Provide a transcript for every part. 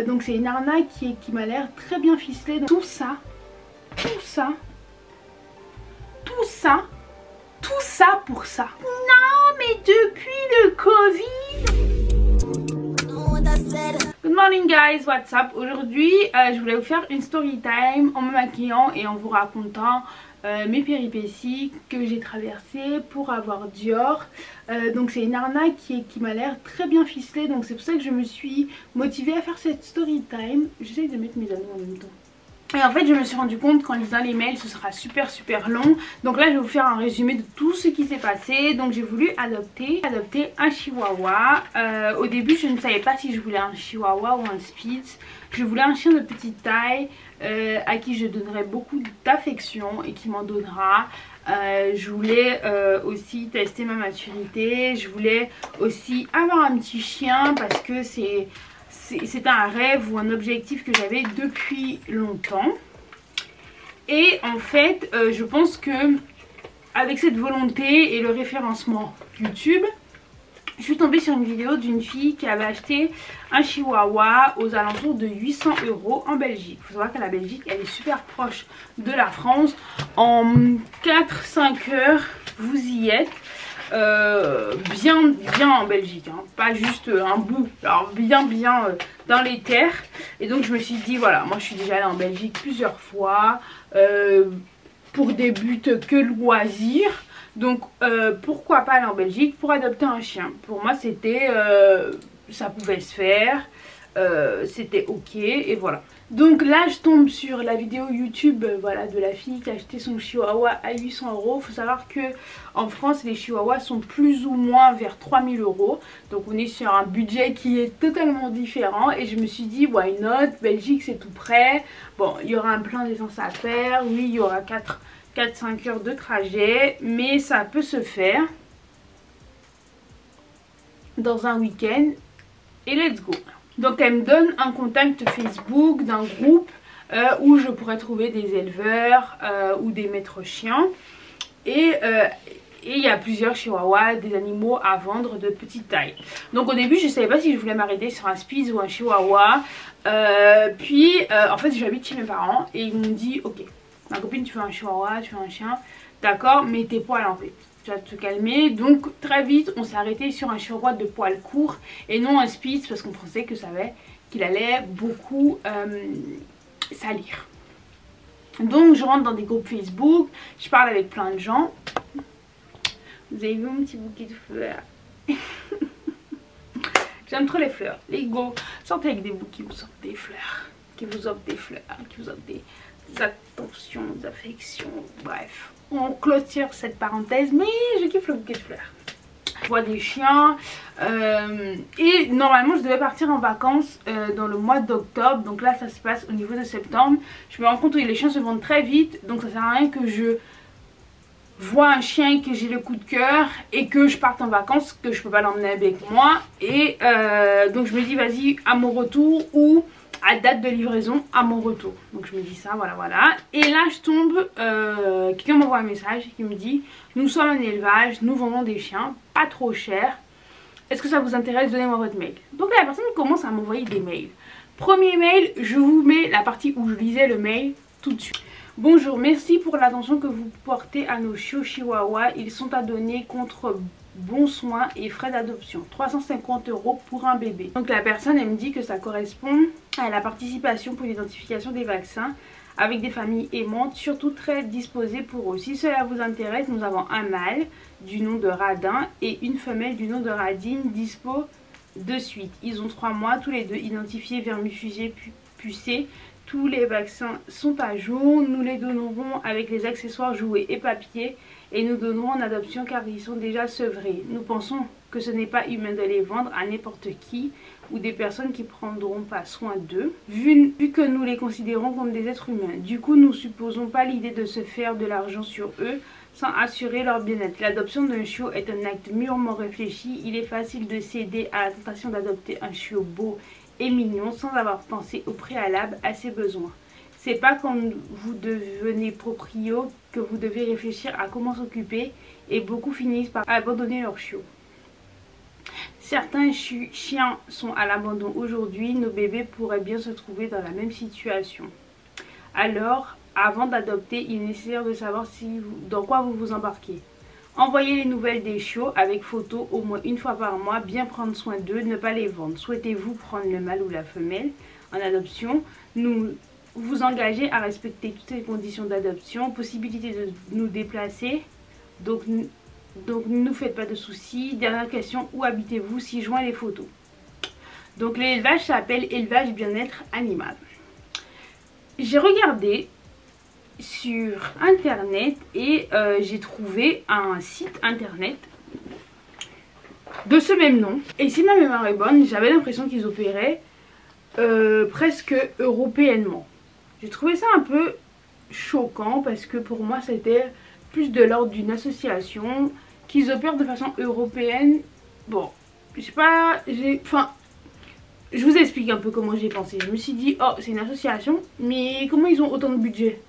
Donc c'est une arnaque qui m'a l'air très bien ficelée. Donc, tout ça pour ça. Non mais depuis le Covid. Good morning guys, what's up? Aujourd'hui je voulais vous faire une story time en me maquillant et en vous racontant mes péripéties que j'ai traversées pour avoir Dior. Donc c'est une arnaque qui m'a l'air très bien ficelée, donc c'est pour ça que je me suis motivée à faire cette story time. J'essaye de mettre mes anneaux en même temps. Et en fait je me suis rendu compte qu'en lisant les mails ce sera super long. Donc là je vais vous faire un résumé de tout ce qui s'est passé. Donc j'ai voulu adopter un chihuahua. Au début je ne savais pas si je voulais un chihuahua ou un spitz. Je voulais un chien de petite taille à qui je donnerais beaucoup d'affection et qui m'en donnera. Je voulais aussi tester ma maturité. Je voulais aussi avoir un petit chien parce que c'était un rêve ou un objectif que j'avais depuis longtemps. Et en fait je pense que avec cette volonté et le référencement YouTube, je suis tombée sur une vidéo d'une fille qui avait acheté un chihuahua aux alentours de 800 € en Belgique. Il faut savoir que la Belgique elle est super proche de la France. En 4-5 heures vous y êtes. Bien en Belgique, hein. Pas juste un bout, alors bien dans les terres. Et donc je me suis dit voilà, moi je suis déjà allée en Belgique plusieurs fois pour des buts que loisirs. Donc pourquoi pas aller en Belgique pour adopter un chien. Pour moi c'était ça pouvait se faire, c'était ok et voilà. Donc là je tombe sur la vidéo YouTube voilà, de la fille qui a acheté son chihuahua à 800 €. Il faut savoir que en France les chihuahuas sont plus ou moins vers 3000 €. Donc on est sur un budget qui est totalement différent. Et je me suis dit why not, Belgique c'est tout près. Bon il y aura un plein d'essence à faire. Oui il y aura 4-5 heures de trajet. Mais ça peut se faire dans un week-end. Et let's go. Donc elle me donne un contact Facebook d'un groupe où je pourrais trouver des éleveurs ou des maîtres chiens. Et il y a plusieurs chihuahuas, des animaux à vendre de petite taille. Donc au début je ne savais pas si je voulais m'arrêter sur un spitz ou un chihuahua. Puis en fait j'habite chez mes parents et ils m'ont dit ok, ma copine tu veux un chihuahua, tu veux un chien, d'accord, mais tes poils en fait. Tu vas te calmer. Donc très vite on s'est arrêté sur un chihuahua de poils courts et non un spitz parce qu'on pensait qu'il allait beaucoup salir. Donc je rentre dans des groupes Facebook, je parle avec plein de gens. Vous avez vu mon petit bouquet de fleurs? J'aime trop les fleurs. Les go, sortez avec des bouquets qui vous offrent des fleurs, qui vous offrent des fleurs, qui vous offrent des attentions, des affections, bref. On clôture cette parenthèse, mais je kiffe le bouquet de fleurs. Je vois des chiens et normalement je devais partir en vacances dans le mois d'octobre. Donc là ça se passe au niveau de septembre. Je me rends compte que les chiens se vendent très vite. Donc ça sert à rien que je vois un chien et que j'ai le coup de cœur et que je parte en vacances, que je peux pas l'emmener avec moi. Et donc je me dis vas-y à mon retour ou à date de livraison à mon retour. Donc je me dis ça, voilà. Et là je tombe, quelqu'un m'envoie un message qui me dit nous sommes un élevage, nous vendons des chiens, pas trop cher. Est-ce que ça vous intéresse? Donnez-moi votre mail. Donc là la personne commence à m'envoyer des mails. Premier mail, je vous mets la partie où je lisais le mail tout de suite. Bonjour, merci pour l'attention que vous portez à nos chiots chihuahuas. Ils sont à donner contre bons soins et frais d'adoption. 350 € pour un bébé. Donc la personne elle me dit que ça correspond à la participation pour l'identification des vaccins avec des familles aimantes, surtout très disposées pour eux. Si cela vous intéresse, nous avons un mâle du nom de Radin et une femelle du nom de Radine dispo de suite. Ils ont 3 mois, tous les deux identifiés vermifugés pucés. Tous les vaccins sont à jour. Nous les donnerons avec les accessoires jouets et papier et nous donnerons en adoption car ils sont déjà sevrés. Nous pensons que ce n'est pas humain de les vendre à n'importe qui ou des personnes qui prendront pas soin d'eux, vu que nous les considérons comme des êtres humains. Du coup, nous supposons pas l'idée de se faire de l'argent sur eux sans assurer leur bien-être. L'adoption d'un chiot est un acte mûrement réfléchi. Il est facile de céder à la tentation d'adopter un chiot beau et mignon sans avoir pensé au préalable à ses besoins. C'est pas quand vous devenez proprio que vous devez réfléchir à comment s'occuper et beaucoup finissent par abandonner leur chiot. Certains chiens sont à l'abandon aujourd'hui, nos bébés pourraient bien se trouver dans la même situation. Alors, avant d'adopter, il est nécessaire de savoir dans quoi vous vous embarquez. Envoyez les nouvelles des chiots avec photo au moins une fois par mois, bien prendre soin d'eux, ne pas les vendre. Souhaitez-vous prendre le mâle ou la femelle en adoption? Nous vous engagez à respecter toutes les conditions d'adoption, possibilité de nous déplacer, donc ne nous faites pas de soucis. Dernière question, où habitez-vous? Si joint les photos. Donc l'élevage s'appelle élevage bien-être animal. J'ai regardé sur internet et j'ai trouvé un site internet de ce même nom. Et si ma mémoire est bonne, j'avais l'impression qu'ils opéraient presque européennement. J'ai trouvé ça un peu choquant parce que pour moi c'était plus de l'ordre d'une association, qu'ils opèrent de façon européenne. Bon, je sais pas, enfin, je vous explique un peu comment j'ai pensé. Je me suis dit, oh c'est une association, mais comment ils ont autant de budget?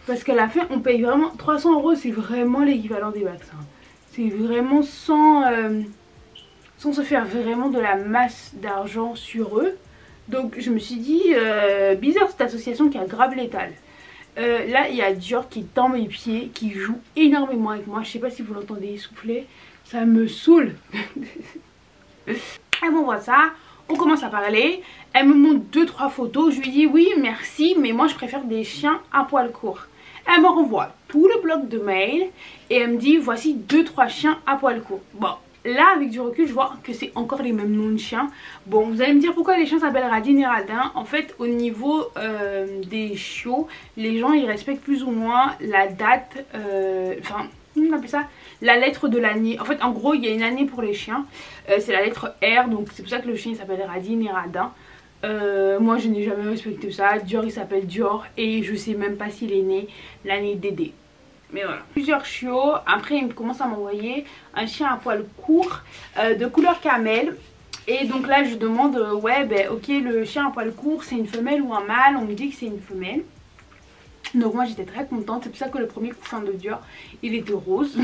Parce qu'à la fin on paye vraiment 300 €, c'est vraiment l'équivalent des vaccins. C'est vraiment sans se faire vraiment de la masse d'argent sur eux. Donc je me suis dit, bizarre cette association qui a grave létale. Là il y a Dior qui est dans mes pieds, qui joue énormément avec moi. Je sais pas si vous l'entendez souffler, ça me saoule. Elle m'envoie ça, on commence à parler. Elle me montre 2-3 photos, je lui dis oui merci, mais moi je préfère des chiens à poil court. Elle me renvoie tout le bloc de mail et elle me dit voici 2-3 chiens à poil court. Bon, là avec du recul je vois que c'est encore les mêmes noms de chiens. Bon, vous allez me dire pourquoi les chiens s'appellent Radine et Radin. En fait au niveau des chiots, les gens ils respectent plus ou moins la date, enfin on appelle ça la lettre de l'année. En fait en gros il y a une année pour les chiens, c'est la lettre R, donc c'est pour ça que le chien s'appelle Radine et Radin. Moi je n'ai jamais respecté ça. Dior il s'appelle Dior et je sais même pas s'il est né l'année Dédé. Mais voilà, plusieurs chiots. Après il commence à m'envoyer un chien à poil court de couleur camel. Et donc là je demande ouais ben ok, le chien à poil court c'est une femelle ou un mâle? On me dit que c'est une femelle. Donc moi j'étais très contente, c'est pour ça que le premier couffin de Dior il était rose.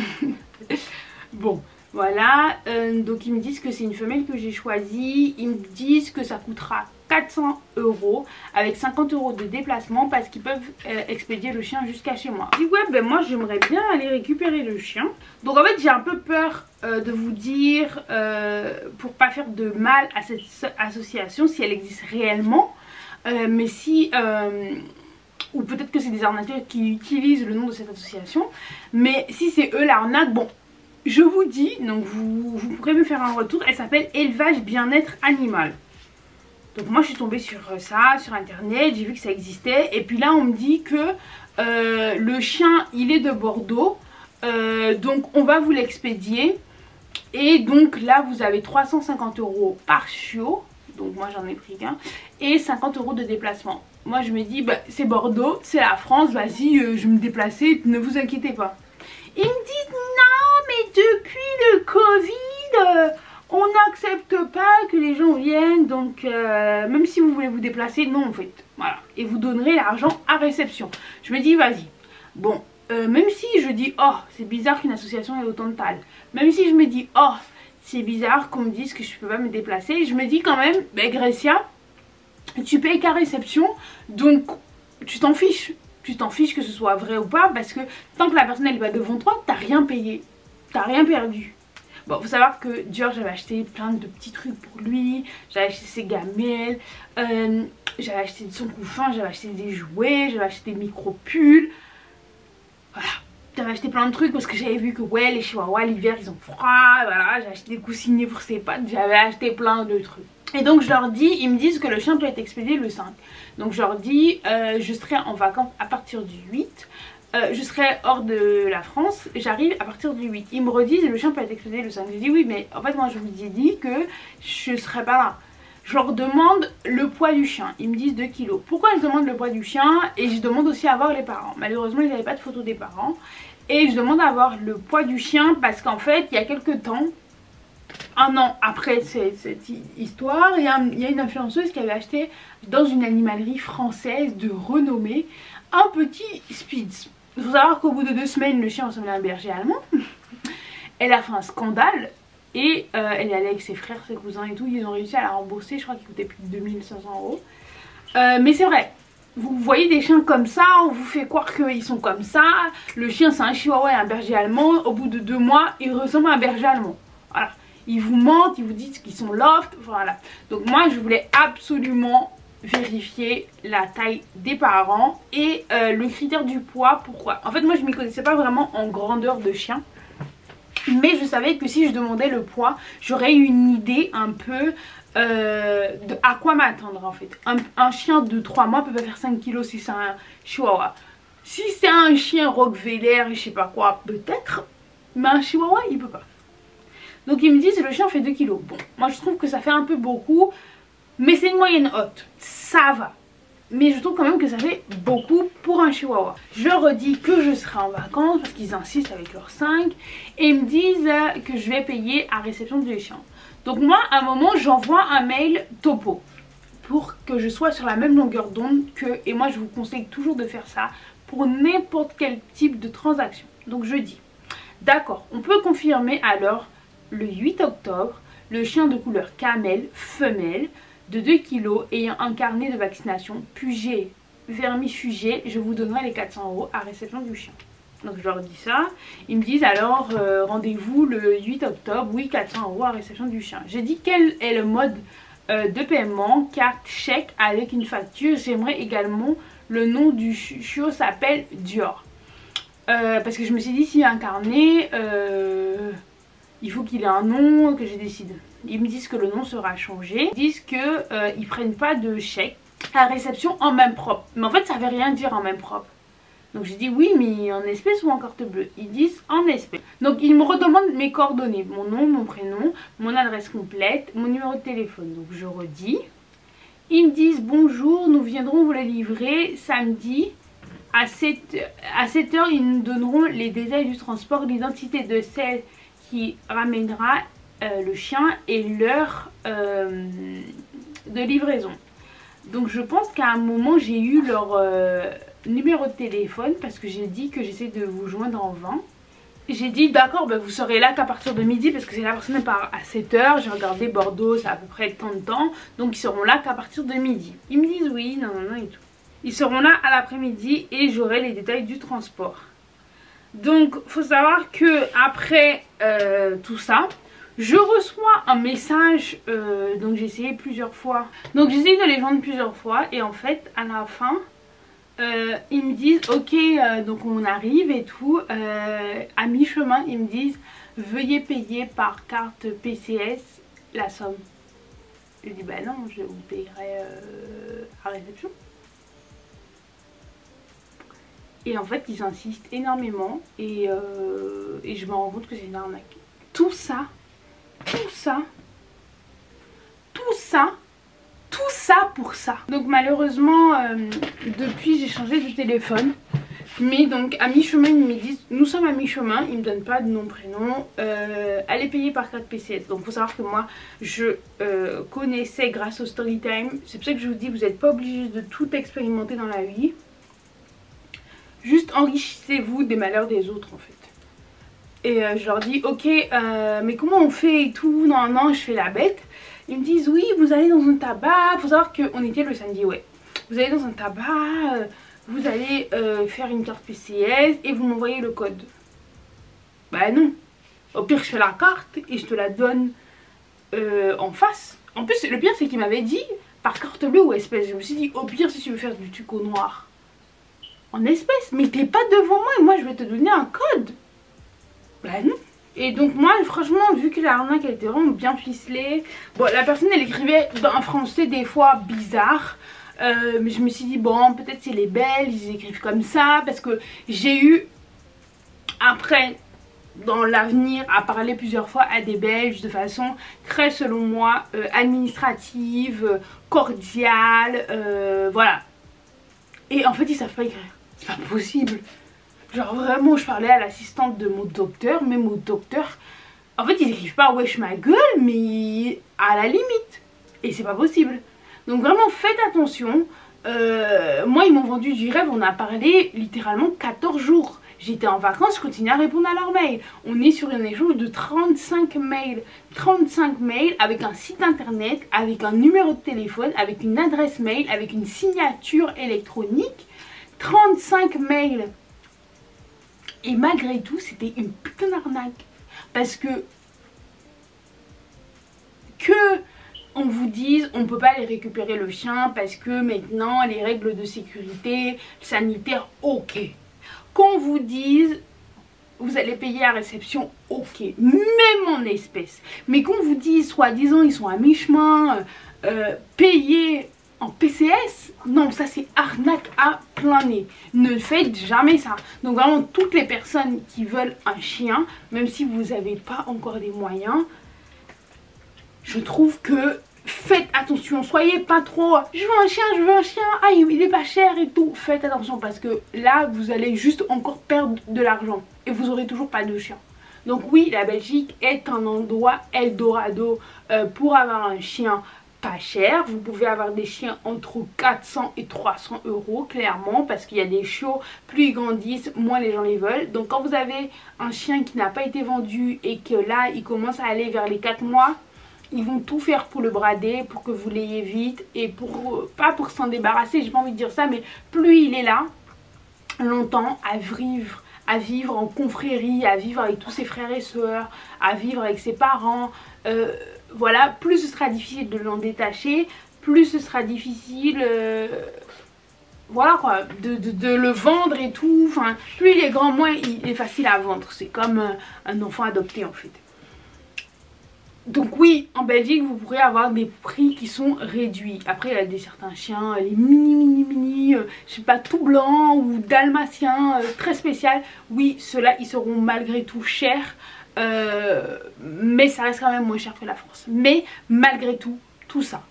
Bon voilà, donc ils me disent que c'est une femelle que j'ai choisie. Ils me disent que ça coûtera 400 € avec 50 € de déplacement parce qu'ils peuvent expédier le chien jusqu'à chez moi. Je dis ouais ben moi j'aimerais bien aller récupérer le chien. Donc en fait j'ai un peu peur de vous dire pour pas faire de mal à cette association si elle existe réellement. Mais si... ou peut-être que c'est des arnaqueurs qui utilisent le nom de cette association. Mais si c'est eux l'arnaque, bon... Je vous dis, donc vous pourrez me faire un retour. Elle s'appelle Élevage Bien-être Animal. Donc moi je suis tombée sur ça, sur internet, j'ai vu que ça existait. Et puis là on me dit que le chien il est de Bordeaux. Donc on va vous l'expédier. Et donc là vous avez 350 € par chiot. Donc moi j'en ai pris qu'un. Et 50 € de déplacement. Moi je me dis bah, c'est Bordeaux, c'est la France, vas-y je vais me déplacer, ne vous inquiétez pas. Ils me disent non mais depuis le Covid on n'accepte pas que les gens viennent, donc même si vous voulez vous déplacer, non en fait, voilà. Et vous donnerez l'argent à réception. Je me dis vas-y, bon, même si je dis oh c'est bizarre qu'une association ait autant de taille, même si je me dis oh c'est bizarre qu'on me dise que je peux pas me déplacer, je me dis quand même, bah, Grecia, tu payes qu'à réception, donc tu t'en fiches. Tu t'en fiches que ce soit vrai ou pas, parce que tant que la personne elle va devant toi, t'as rien payé, t'as rien perdu. Bon, faut savoir que Dior j'avais acheté plein de petits trucs pour lui, j'avais acheté ses gamelles, j'avais acheté son couffin, j'avais acheté des jouets, j'avais acheté des micro-pulls. Voilà, j'avais acheté plein de trucs parce que j'avais vu que ouais les chihuahuas l'hiver ils ont froid, voilà, j'ai acheté des coussinets pour ses pattes, j'avais acheté plein de trucs. Et donc je leur dis, ils me disent que le chien doit être expédié le 5. Donc je leur dis, je serai en vacances à partir du 8. Je serai hors de la France, j'arrive à partir du 8. Ils me redisent, le chien peut être expédié le 5. Je dis oui, mais en fait moi je vous ai dit que je serai pas là. Je leur demande le poids du chien. Ils me disent 2 kilos. Pourquoi je demande le poids du chien? Et je demande aussi à voir les parents. Malheureusement ils n'avaient pas de photos des parents. Et je demande à voir le poids du chien parce qu'en fait il y a quelques temps, un an après cette histoire, il y a une influenceuse qui avait acheté dans une animalerie française de renommée un petit Spitz. Il faut savoir qu'au bout de 2 semaines le chien ressemblait à un berger allemand. Elle a fait un scandale et elle est allée avec ses frères, ses cousins et tout, ils ont réussi à la rembourser, je crois qu'il coûtait plus de 2500 €. Mais c'est vrai, vous voyez des chiens comme ça, on vous fait croire qu'ils sont comme ça. Le chien c'est un chihuahua et un berger allemand, au bout de 2 mois il ressemble à un berger allemand. Voilà, ils vous mentent, ils vous disent qu'ils sont loft, voilà. Donc moi je voulais absolument vérifier la taille des parents et le critère du poids. Pourquoi? En fait moi je m'y connaissais pas vraiment en grandeur de chien, mais je savais que si je demandais le poids j'aurais eu une idée un peu de à quoi m'attendre en fait. Un chien de 3 mois peut pas faire 5 kilos si c'est un chihuahua. Si c'est un chien rottweiler et je sais pas quoi peut-être, mais un chihuahua il peut pas. Donc ils me disent le chien fait 2 kilos. Bon, moi je trouve que ça fait un peu beaucoup, mais c'est une moyenne haute, ça va. Mais je trouve quand même que ça fait beaucoup pour un chihuahua. Je leur redis que je serai en vacances parce qu'ils insistent avec leurs 5 et ils me disent que je vais payer à réception du chien. Donc moi à un moment j'envoie un mail topo pour que je sois sur la même longueur d'onde que, et moi je vous conseille toujours de faire ça pour n'importe quel type de transaction. Donc je dis d'accord, on peut confirmer alors le 8 octobre le chien de couleur camel femelle de 2 kg ayant un carnet de vaccination Puget vermifuge, je vous donnerai les 400 € à réception du chien. Donc je leur dis ça, ils me disent alors rendez-vous le 8 octobre, oui 400 € à réception du chien. J'ai dit quel est le mode de paiement, carte, chèque avec une facture. J'aimerais également le nom du chiot s'appelle Dior. Parce que je me suis dit s'il y a un carnet, il faut qu'il ait un nom que j'ai décidé. Ils me disent que le nom sera changé. Ils disent qu'ils ne prennent pas de chèque à réception en main propre. Mais en fait ça veut rien dire en main propre. Donc j'ai dit oui mais en espèces ou en carte bleue. Ils disent en espèces. Donc ils me redemandent mes coordonnées. Mon nom, mon prénom, mon adresse complète, mon numéro de téléphone. Donc je redis. Ils me disent bonjour, nous viendrons vous la livrer samedi. À 7h ils nous donneront les détails du transport, l'identité de celle qui ramènera le chien et l'heure de livraison. Donc je pense qu'à un moment j'ai eu leur numéro de téléphone parce que j'ai dit que j'essaie de vous joindre en vain. J'ai dit d'accord, vous serez là qu'à partir de midi parce que c'est la personne part à 7h. J'ai regardé Bordeaux, c'est à peu près tant de temps, donc ils seront là qu'à partir de midi. Ils me disent oui, non et tout. Ils seront là à l'après-midi et j'aurai les détails du transport. Donc faut savoir que après tout ça, je reçois un message, donc j'ai essayé plusieurs fois. Donc j'ai essayé de les joindre plusieurs fois et en fait à la fin ils me disent ok donc on arrive et tout, à mi-chemin ils me disent veuillez payer par carte PCS la somme. Je dis bah non, je vous payerai à réception. Et en fait ils insistent énormément et je me rends compte que c'est une arnaque. Tout ça pour ça. Donc malheureusement depuis j'ai changé de téléphone. Mais donc à mi-chemin ils me disent nous sommes à mi-chemin, ils me donnent pas de nom prénom, allez payer par carte PCS. Donc faut savoir que moi je connaissais grâce au Storytime. C'est pour ça que je vous dis vous n'êtes pas obligé de tout expérimenter dans la vie. Juste enrichissez-vous des malheurs des autres en fait. Et je leur dis ok mais comment on fait et tout, non je fais la bête. Ils me disent oui vous allez dans un tabac, faut savoir qu'on était le samedi ouais. Vous allez dans un tabac, vous allez faire une carte PCS et vous m'envoyez le code. Bah non, au pire je fais la carte et je te la donne en face. En plus le pire c'est qu'il m'avait dit par carte bleue ou espèce. Je me suis dit au pire si tu veux faire du tuco noir en espèces, mais t'es pas devant moi et moi je vais te donner un code. Bah non. Et donc moi franchement vu que l'arnaque elle était vraiment bien ficelée, bon la personne elle écrivait dans un français des fois bizarre, mais je me suis dit bon peut-être c'est les Belges, ils écrivent comme ça, parce que j'ai eu après dans l'avenir à parler plusieurs fois à des Belges de façon très selon moi administrative, cordiale, voilà. Et en fait ils savent pas écrire, c'est pas possible. Genre vraiment je parlais à l'assistante de mon docteur, mais mon docteur, en fait ils écrivent pas wesh ma gueule, mais à la limite. Et c'est pas possible. Donc vraiment faites attention. Moi ils m'ont vendu du rêve, on a parlé littéralement 14 jours. J'étais en vacances, je continue à répondre à leurs mails. On est sur un échange de 35 mails. 35 mails avec un site internet, avec un numéro de téléphone, avec une adresse mail, avec une signature électronique. 35 mails. Et malgré tout, c'était une putain d'arnaque. Parce que on vous dise on peut pas aller récupérer le chien parce que maintenant les règles de sécurité sanitaire, ok. Qu'on vous dise vous allez payer à réception, ok, même en espèces. Mais qu'on vous dise soi-disant ils sont à mi-chemin, payer en PCS, non, ça c'est arnaque à plein nez. Ne faites jamais ça. Donc vraiment toutes les personnes qui veulent un chien, même si vous n'avez pas encore des moyens, je trouve que faites attention, soyez pas trop je veux un chien, ah il est pas cher et tout. Faites attention parce que là vous allez juste encore perdre de l'argent et vous aurez toujours pas de chien. Donc oui, la Belgique est un endroit Eldorado pour avoir un chien pas cher. Vous pouvez avoir des chiens entre 400 et 300 euros clairement, parce qu'il y a des chiots, plus ils grandissent, moins les gens les veulent. Donc quand vous avez un chien qui n'a pas été vendu et que là il commence à aller vers les 4 mois, ils vont tout faire pour le brader, pour que vous l'ayez vite et pour pas pour s'en débarrasser, j'ai pas envie de dire ça, mais plus il est là longtemps à vivre en confrérie, à vivre avec tous ses frères et sœurs, à vivre avec ses parents, voilà, plus ce sera difficile de l'en détacher, plus ce sera difficile voilà quoi, de le vendre et tout. Enfin, plus il est grand, moins il est facile à vendre. C'est comme un enfant adopté en fait. Donc oui, en Belgique vous pourrez avoir des prix qui sont réduits. Après il y a des certains chiens, les mini, je sais pas, tout blanc ou dalmatien, très spécial. Oui, ceux-là ils seront malgré tout chers, mais ça reste quand même moins cher que la France. Mais malgré tout, tout ça,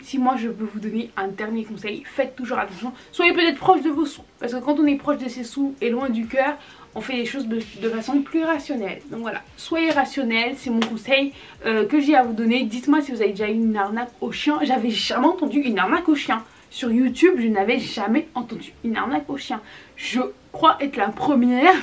si moi je peux vous donner un dernier conseil, faites toujours attention. Soyez peut-être proche de vos sous, parce que quand on est proche de ses sous et loin du cœur, on fait les choses de façon plus rationnelle. Donc voilà, soyez rationnel, c'est mon conseil que j'ai à vous donner. Dites-moi si vous avez déjà eu une arnaque au chien. J'avais jamais entendu une arnaque au chien. Sur YouTube, je n'avais jamais entendu une arnaque au chien. Je crois être la première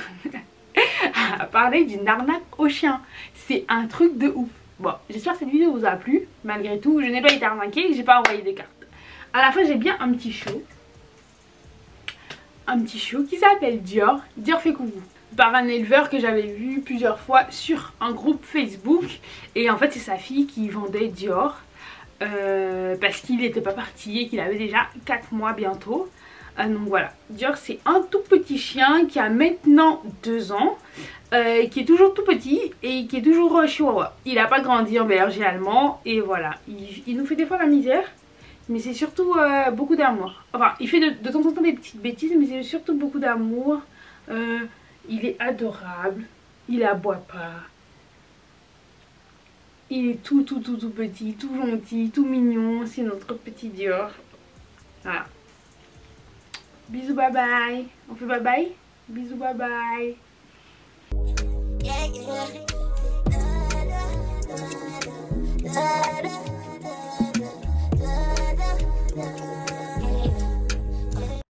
à parler d'une arnaque au chien. C'est un truc de ouf. Bon, j'espère que cette vidéo vous a plu. Malgré tout, je n'ai pas été arnaquée, j'ai pas envoyé des cartes. À la fin, j'ai bien un petit chiot. Un petit chiot qui s'appelle Dior. Dior fait coucou. Par un éleveur que j'avais vu plusieurs fois sur un groupe Facebook. Et en fait c'est sa fille qui vendait Dior. Parce qu'il n'était pas parti et qu'il avait déjà 4 mois bientôt. Donc voilà, Dior c'est un tout petit chien qui a maintenant 2 ans. Qui est toujours tout petit et qui est toujours chihuahua. Il n'a pas grandi en berger allemand. Et voilà, il nous fait des fois la misère. Mais c'est surtout beaucoup d'amour. Enfin, il fait de temps en temps des petites bêtises, mais c'est surtout beaucoup d'amour. Il est adorable. Il aboie pas. Il est tout petit, tout gentil, tout mignon. C'est notre petit Dior. Voilà. Bisous, bye bye. On fait bye bye. Bisous, bye bye.